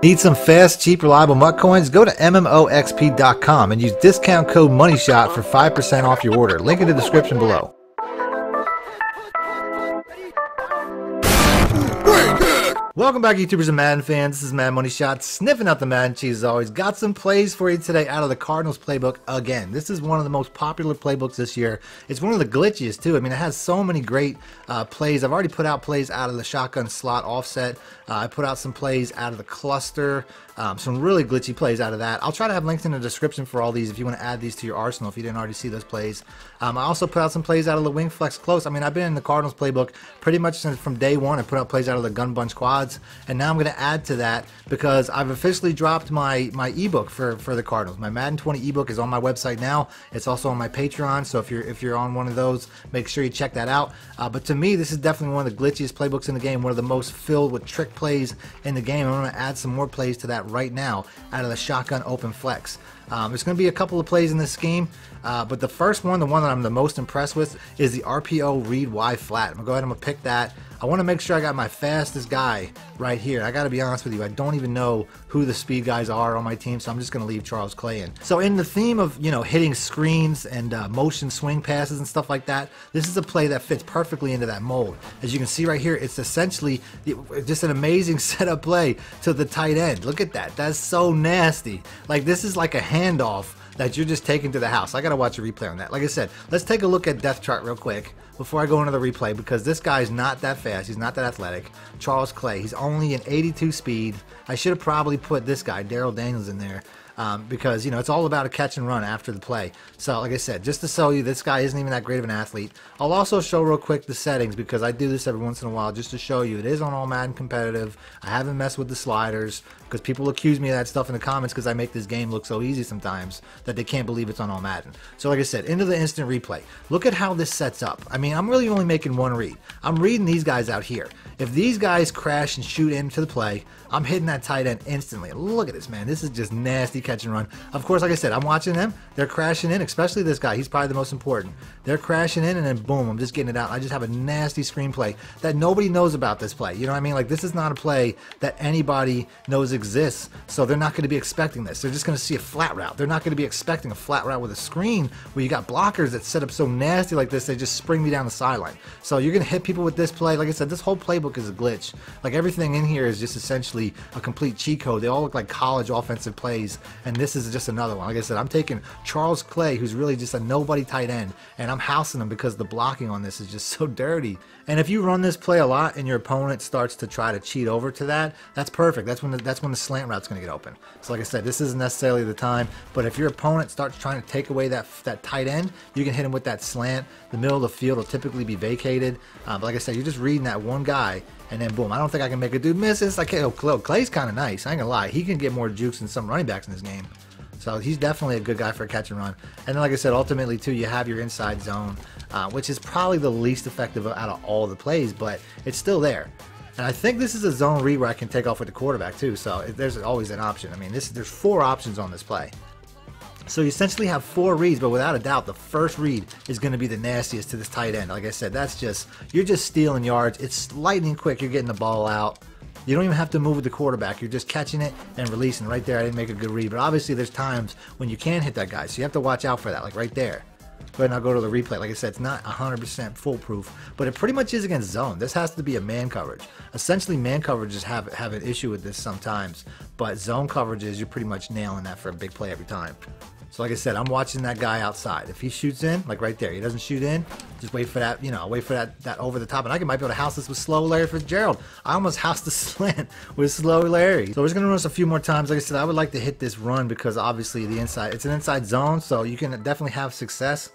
Need some fast, cheap, reliable MUT coins? Go to MMOXP.com and use discount code MONEYSHOT for 5% off your order. Link in the description below. Welcome back, YouTubers and Madden fans. This is Madden Money Shot, sniffing out the Madden cheese as always. Got some plays for you today out of the Cardinals playbook again. This is one of the most popular playbooks this year. It's one of the glitchiest too. I mean, it has so many great plays. I've already put out plays out of the shotgun slot offset. I put out some plays out of the cluster. Some really glitchy plays out of that. I'll try to have links in the description for all these if you want to add these to your arsenal if you didn't already see those plays. I also put out some plays out of the wing flex close. I mean, I've been in the Cardinals playbook pretty much since from day one. I put out plays out of the gun bunch quads, and now I'm going to add to that because I've officially dropped my ebook for the Cardinals. My Madden 20 ebook is on my website now. It's also on my Patreon, so if you're on one of those, make sure you check that out. But to me, this is definitely one of the glitchiest playbooks in the game, one of the most filled with trick plays in the game. I'm going to add some more plays to that right now out of the shotgun open flex. There's going to be a couple of plays in this scheme, but the first one, the one that I'm the most impressed with, is the RPO read Y flat. I'm going to go ahead and I'm going to pick that. I want to make sure I got my fastest guy right here. I got to be honest with you, I don't even know who the speed guys are on my team, so I'm just going to leave Charles Clay in. So in the theme of, you know, hitting screens and motion swing passes and stuff like that, this is a play that fits perfectly into that mold. As you can see right here, it's essentially just an amazing setup play to the tight end. Look at that. That's so nasty. Like, this is like a handoff that you're just taking to the house. I gotta watch a replay on that. Like I said, let's take a look at depth chart real quick before I go into the replay, because this guy's not that fast. He's not that athletic. Charles Clay, he's only an 82 speed. I should have probably put this guy, Daryl Daniels, in there. Because, you know, it's all about a catch and run after the play. So, like I said, just to show you, this guy isn't even that great of an athlete. I'll also show real quick the settings, because I do this every once in a while just to show you. It is on all Madden competitive. I haven't messed with the sliders, because people accuse me of that stuff in the comments because I make this game look so easy sometimes that they can't believe it's on all Madden. So, like I said, into the instant replay. Look at how this sets up. I mean, I'm really only making one read. I'm reading these guys out here. If these guys crash and shoot into the play, I'm hitting that tight end instantly. Look at this, man. This is just nasty catch and run. Of course, like I said, I'm watching them. They're crashing in, especially this guy. He's probably the most important. They're crashing in, and then boom, I'm just getting it out. I just have a nasty screenplay that nobody knows about this play. You know what I mean? Like, this is not a play that anybody knows exists, so they're not going to be expecting this. They're just going to see a flat route. They're not going to be expecting a flat route with a screen where you got blockers that set up so nasty like this, they just spring me down the sideline. So you're going to hit people with this play. Like I said, this whole playbook is a glitch. Like, everything in here is just essentially a complete cheat code. They all look like college offensive plays, and this is just another one. Like I said, I'm taking Charles Clay, who's really just a nobody tight end, and I'm housing him because the blocking on this is just so dirty. And if you run this play a lot and your opponent starts to try to cheat over to that, that's perfect. That's when the slant route's going to get open. So like I said, this isn't necessarily the time, but if your opponent starts trying to take away that tight end, you can hit him with that slant. The middle of the field will typically be vacated. But like I said, you're just reading that one guy, and then boom. I don't think I can make a dude miss this. I can't. Oh, Clay's kind of nice. I ain't gonna lie. He can get more jukes than some running backs in this game. So he's definitely a good guy for a catch and run. And then, like I said, ultimately too, you have your inside zone, which is probably the least effective out of all the plays, but it's still there. And I think this is a zone read where I can take off with the quarterback too. So there's always an option. I mean, there's 4 options on this play. So you essentially have 4 reads, but without a doubt, the first read is going to be the nastiest to this tight end. Like I said, you're just stealing yards. It's lightning quick. You're getting the ball out. You don't even have to move with the quarterback. You're just catching it and releasing. Right there, I didn't make a good read. But obviously, there's times when you can hit that guy, so you have to watch out for that, like right there. Go ahead and I'll go to the replay. Like I said, it's not 100% foolproof, but it pretty much is against zone. This has to be a man coverage. Essentially, man coverages have an issue with this sometimes, but zone coverages, you're pretty much nailing that for a big play every time. So like I said, I'm watching that guy outside. If he shoots in, like right there, he doesn't shoot in, just wait for that, you know, wait for that over the top. And I might be able to house this with slow Larry Fitzgerald. I almost housed the slant with slow Larry. So we're just going to run this a few more times. Like I said, I would like to hit this run because obviously it's an inside zone, so you can definitely have success.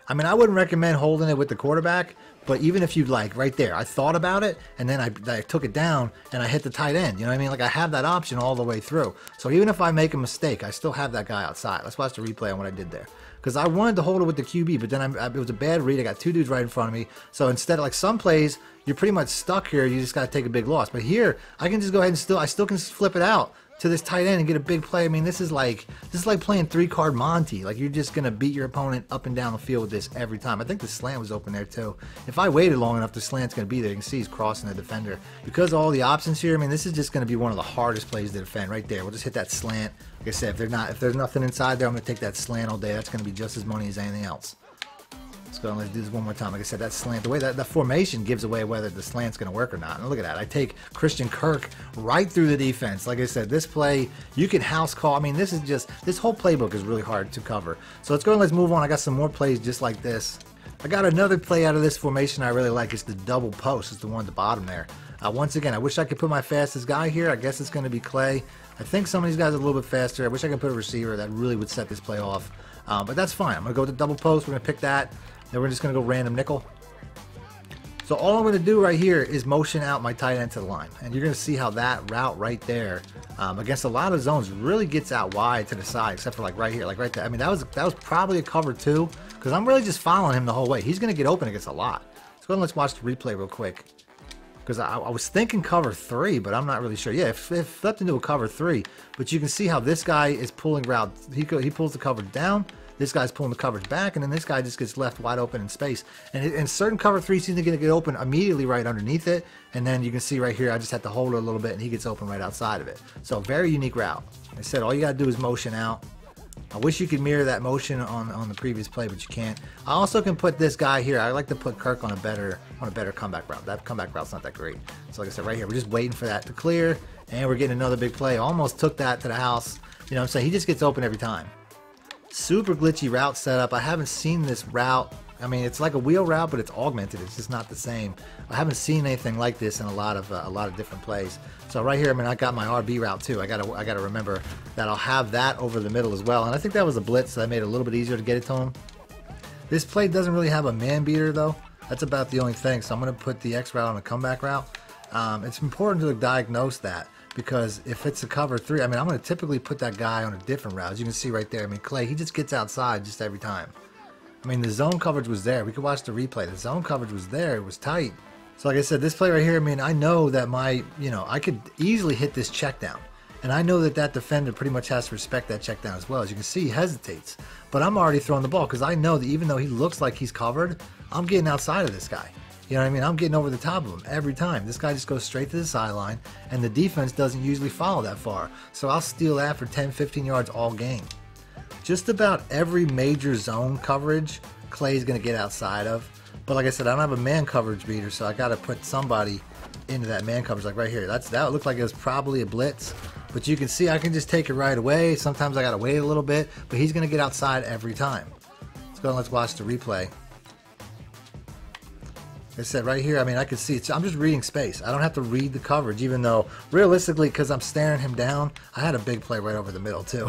I mean, I wouldn't recommend holding it with the quarterback, but even if you like right there, I thought about it and then I took it down and I hit the tight end. You know what I mean? Like, I have that option all the way through. So even if I make a mistake, I still have that guy outside. Let's watch the replay on what I did there. Because I wanted to hold it with the QB, but then it was a bad read. I got 2 dudes right in front of me. So instead of like some plays, you're pretty much stuck here. You just got to take a big loss. But here, I can just go ahead and I still can flip it out. to this tight end and get a big play. I mean, this is like playing 3-card Monty. Like, you're just gonna beat your opponent up and down the field with this every time. I think the slant was open there too. If I waited long enough, the slant's gonna be there. You can see he's crossing the defender. Because of all the options here, I mean, this is just gonna be one of the hardest plays to defend right there. We'll just hit that slant. Like I said, if there's nothing inside there, I'm gonna take that slant all day. That's gonna be just as money as anything else. Let's go and let's do this one more time. Like I said, that slant, the way that the formation gives away whether the slant's going to work or not. And look at that. I take Christian Kirk right through the defense. Like I said, this play, you can house call. I mean, this whole playbook is really hard to cover. So let's go and let's move on. I got some more plays just like this. I got another play out of this formation I really like. It's the double post. It's the one at the bottom there. Once again, I wish I could put my fastest guy here. I guess it's going to be Clay. I think some of these guys are a little bit faster. I wish I could put a receiver that really would set this play off. But that's fine. I'm going to go with the double post. We're going to pick that. Then we're just going to go random nickel. So all I'm going to do right here is motion out my tight end to the line. And you're going to see how that route right there against a lot of zones really gets out wide to the side, except for like right here, like right there. I mean, that was probably a cover 2 because I'm really just following him the whole way. He's going to get open against a lot. Let's go and let's watch the replay real quick. Because I was thinking cover 3, but I'm not really sure. Yeah, it flipped into a cover 3. But you can see how this guy is pulling route. He pulls the coverage down. This guy's pulling the coverage back, and then this guy just gets left wide open in space. And in certain cover 3s, he's going to get open immediately right underneath it. And then you can see right here, I just have to hold it a little bit, and he gets open right outside of it. So very unique route. Like I said, all you got to do is motion out. I wish you could mirror that motion on the previous play, but you can't. I also can put this guy here. I like to put Kirk on a better comeback route. That comeback route's not that great. So like I said, right here, we're just waiting for that to clear, and we're getting another big play. Almost took that to the house. You know what I'm saying? He just gets open every time. Super glitchy route setup. I haven't seen this route. I mean, it's like a wheel route, but it's augmented. It's just not the same. I haven't seen anything like this in a lot of different plays. So right here, I mean, I got my RB route too. I gotta remember that I'll have that over the middle as well. And I think that was a blitz, so that made it a little bit easier to get it to him. This play doesn't really have a man beater though. That's about the only thing. So I'm gonna put the X route on a comeback route. It's important to diagnose that. Because if it's a cover 3, I mean, I'm going to typically put that guy on a different route. As you can see right there, I mean, Clay, he just gets outside just every time. I mean, the zone coverage was there. We could watch the replay. The zone coverage was there. It was tight. So like I said, this play right here, I mean, I know that I could easily hit this check down. And I know that that defender pretty much has to respect that check down as well. As you can see, he hesitates. But I'm already throwing the ball because I know that even though he looks like he's covered, I'm getting outside of this guy. You know what I mean? I'm getting over the top of him every time. This guy just goes straight to the sideline, and the defense doesn't usually follow that far. So I'll steal that for 10, 15 yards all game. Just about every major zone coverage, Clay's going to get outside of. But like I said, I don't have a man coverage beater, so I got to put somebody into that man coverage. Like right here, that looked like it was probably a blitz. But you can see I can just take it right away. Sometimes I got to wait a little bit, but he's going to get outside every time. Let's go and let's watch the replay. Like I said right here, I mean, I can see it. I'm just reading space. I don't have to read the coverage, even though realistically, because I'm staring him down, I had a big play right over the middle too.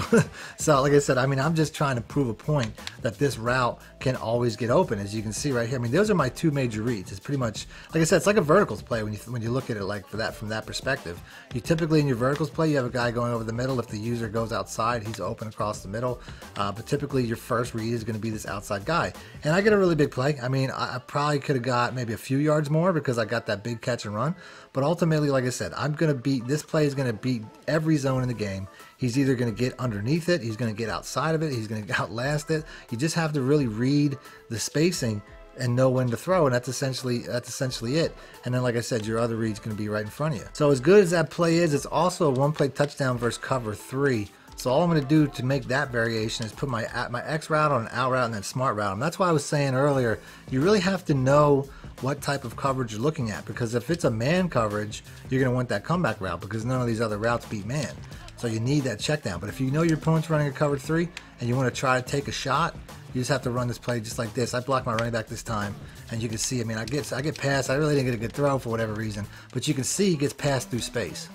So like I said, I mean, I'm just trying to prove a point that this route can always get open. As you can see right here, I mean, those are my 2 major reads. It's pretty much, like I said, it's like a verticals play when you look at it like from that perspective. You typically in your verticals play, you have a guy going over the middle. If the user goes outside, he's open across the middle. But typically your first read is going to be this outside guy. And I get a really big play. I mean, I probably could have got maybe a few yards more because I got that big catch and run. But ultimately, like I said, this play is going to beat every zone in the game. He's either going to get underneath it, he's going to get outside of it, he's going to outlast it. You just have to really read the spacing and know when to throw, and that's essentially it. And then, like I said, your other read's going to be right in front of you. So as good as that play is, it's also a one-play touchdown versus cover 3. So all I'm going to do to make that variation is put my X route on an out route and then smart route. And that's why I was saying earlier, you really have to know what type of coverage you're looking at. Because if it's a man coverage, you're going to want that comeback route because none of these other routes beat man. So you need that check down. But if you know your opponent's running a cover 3 and you want to try to take a shot, you just have to run this play just like this. I blocked my running back this time, and you can see, I mean, I get past. I really didn't get a good throw for whatever reason, but you can see he gets passed through space.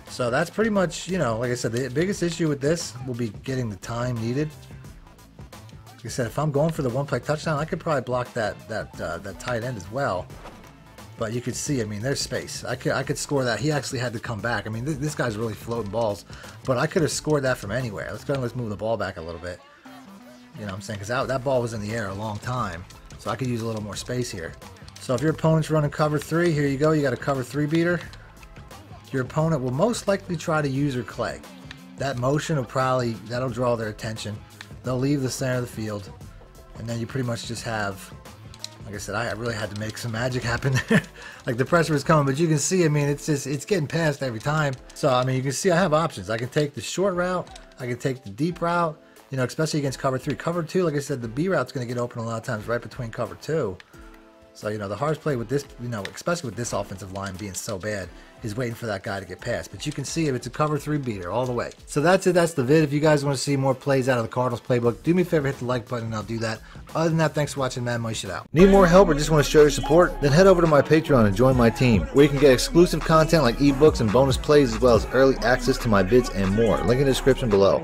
So that's pretty much, you know, like I said, the biggest issue with this will be getting the time needed. Like I said, if I'm going for the one-play touchdown, I could probably block that tight end as well. But you could see, I mean, there's space. I could score that. He actually had to come back. I mean, this guy's really floating balls, but I could have scored that from anywhere. Let's move the ball back a little bit. You know what I'm saying? Because that ball was in the air a long time, so I could use a little more space here. So if your opponent's running cover 3, here you go. You got a cover 3 beater. your opponent will most likely try to use your clay. That motion will probably, that'll draw their attention. They'll leave the center of the field, and then you pretty much just have, like I said, I really had to make some magic happen there. Like the pressure was coming, but you can see, I mean, it's getting past every time. So, I mean, you can see I have options. I can take the short route. I can take the deep route, you know, especially against cover 3. Cover 2, like I said, the B route's going to get open a lot of times right between cover 2. So, you know, the hardest play with this, you know, especially with this offensive line being so bad, is waiting for that guy to get past. But you can see if it's a cover 3 beater all the way. So that's it. That's the vid. If you guys want to see more plays out of the Cardinals playbook, do me a favor, hit the like button, and I'll do that. Other than that, thanks for watching Madden Money Shot out. Need more help or just want to show your support? Then head over to my Patreon and join my team, where you can get exclusive content like ebooks and bonus plays, as well as early access to my vids and more. Link in the description below.